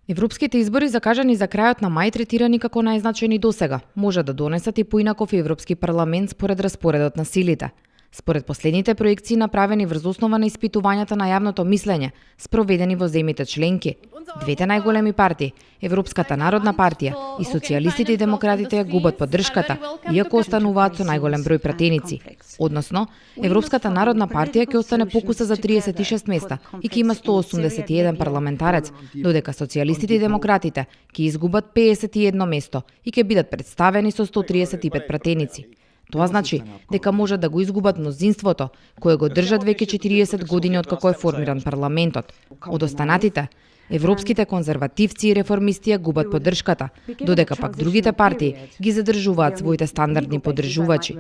Европските избори закажани за крајот на мај третирани како најзначајни досега, може да донесат и поинаков Европски парламент според распоредот на силите. Според последните проекции направени врз основа на испитувањата на јавното мислење, спроведени во земјите членки, двете најголеми партии, Европската народна партија и социјалистите и демократите ја губат поддршката, иако остануваат со најголем број пратеници. Односно, Европската народна партија ќе остане покуса за 36 места и ќе има 181 парламентарец, додека социјалистите и демократите ќе изгубат 51 место и ќе бидат представени со 135 пратеници. Тоа значи дека може да го изгубат мнозинството, кое го држат веќе 40 години откако е формиран парламентот. Од останатите, европските конзервативци и реформисти ја губат поддршката, додека пак другите партии ги задржуваат своите стандардни поддржувачи.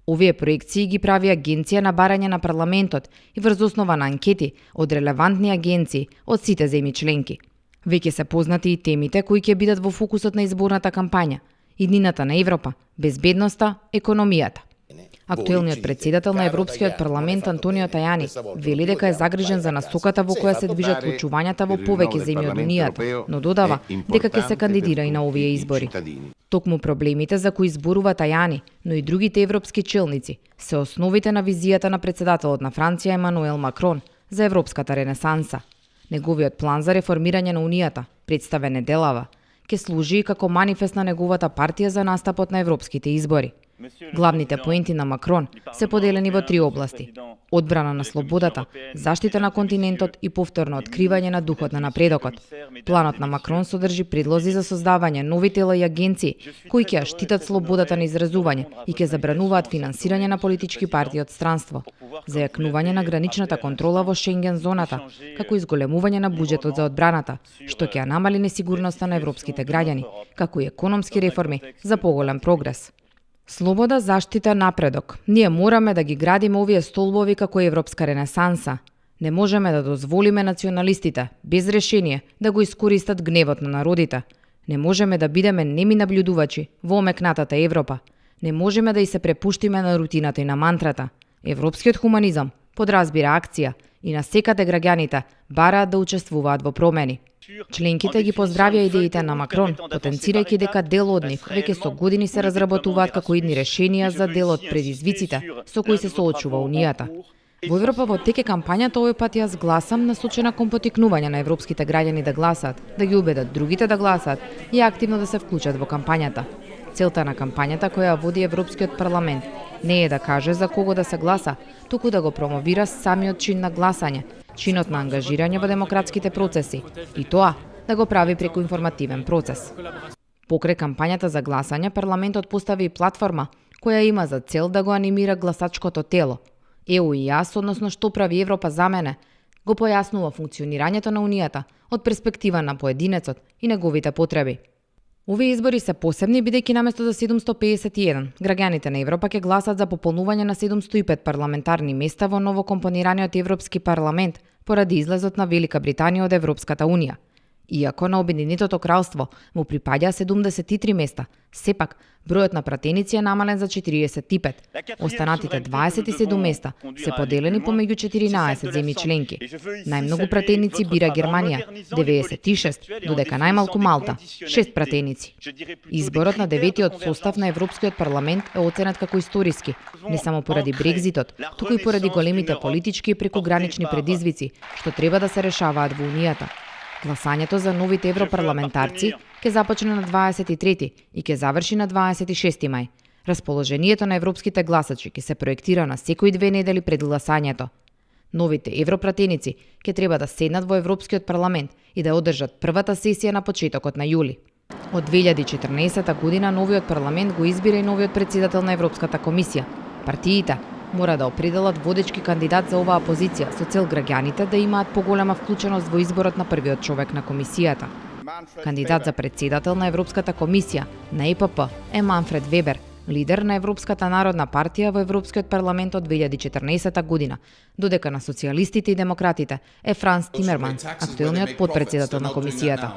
Овие проекции ги прави Агенција на барање на парламентот и врз основа на анкети од релевантни агенции од сите земји членки. Веќе се познати и темите кои ќе бидат во фокусот на изборната кампања: иднината на Европа, безбедноста, економијата. Актуелниот председател на Европскиот парламент Антонио Тајани вели дека е загрижен за насоката во која се движат случувањата во повеќе земји од Унијата, но додава дека ќе се кандидира и на овие избори. Токму проблемите за кои зборува Тајани, но и другите европски челници, се основите на визијата на председателот на Франција Емануел Макрон за европската ренесанса. Неговиот план за реформирање на Унијата, представен неделава, ќе служи и како манифест на неговата партија за настапот на европските избори. Главните поенти на Макрон се поделени во три области: одбрана на слободата, заштита на континентот и повторно откривање на духот на напредокот. Планот на Макрон содржи предлози за создавање нови тела и агенции кои ќе ја штитат слободата на изразување и ќе забрануваат финансирање на политички партии од странство, зајакнување на граничната контрола во Шенген зоната, како изголемување на буџетот за одбраната, што ќе ја намали несигурноста на европските граѓани, како и економски реформи за поголем прогрес. Слобода, заштита, напредок. Ние мораме да ги градиме овие столбови како европска ренесанса. Не можеме да дозволиме националистите, без решение, да го искористат гневот на народите. Не можеме да бидеме неми наблюдувачи во омекнатата Европа. Не можеме да и се препуштиме на рутината и на мантрата. Европскиот хуманизам подразбира акција и на секаде граѓаните бараат да учествуваат во промени. Членките ги поздравија идеите на Макрон, потенцирајќи дека дел од нив веќе со години се разработуваат како идни решенија за дел од предизвиците со кои се соочува Унијата. Во Европа во тек е кампањата овој пат јас гласам насочена кон поттикнување на европските граѓани да гласаат, да ги убедат другите да гласаат и активно да се вклучат во кампањата. Целта на кампањата која води Европскиот парламент не е да каже за кого да се гласа, туку да го промовира самиот чин на гласање, чинот на ангажирање во демократските процеси, и тоа да го прави преку информативен процес. Покрај кампањата за гласање, парламентот постави и платформа која има за цел да го анимира гласачкото тело. ЕУ и јас, односно што прави Европа за мене, го појаснува функционирањето на Унијата од перспектива на поединецот и неговите потреби. Овие избори се посебни бидејќи наместо за 751, граѓаните на Европа ќе гласат за пополнување на 705 парламентарни места во новокомпонираниот Европски парламент поради излезот на Велика Британија од Европската Унија. Иако на Обединетото кралство му припаѓа 73 места, сепак бројот на пратеници е намален за 45. Останатите 27 места се поделени помеѓу 14 земји членки. Најмногу пратеници бира Германија, 96, додека најмалку Малта, 6 пратеници. Изборот на деветиот состав на Европскиот парламент е оценет како историски, не само поради Брекзитот, туку и поради големите политички и прекугранични предизвици што треба да се решаваат во Унијата. Гласањето за новите европарламентарци ќе започне на 23 и ќе заврши на 26 мај. Расположението на европските гласачи ќе се проектира на секои 2 недели пред гласањето. Новите европратеници ќе треба да седнат во Европскиот парламент и да одржат првата сесија на почетокот на јули. Од 2014 година новиот парламент го избира и новиот председател на Европската комисија. Партиите мора да определат водечки кандидат за оваа позиција со цел граѓаните да имаат поголема вклученост во изборот на првиот човек на комисијата. Кандидат за председател на Европската комисија на ЕПП е Манфред Вебер, лидер на Европската народна партија во Европскиот парламент од 2014 година, додека на социјалистите и демократите е Франс Тимерманс, актуелниот потпредседател на комисијата.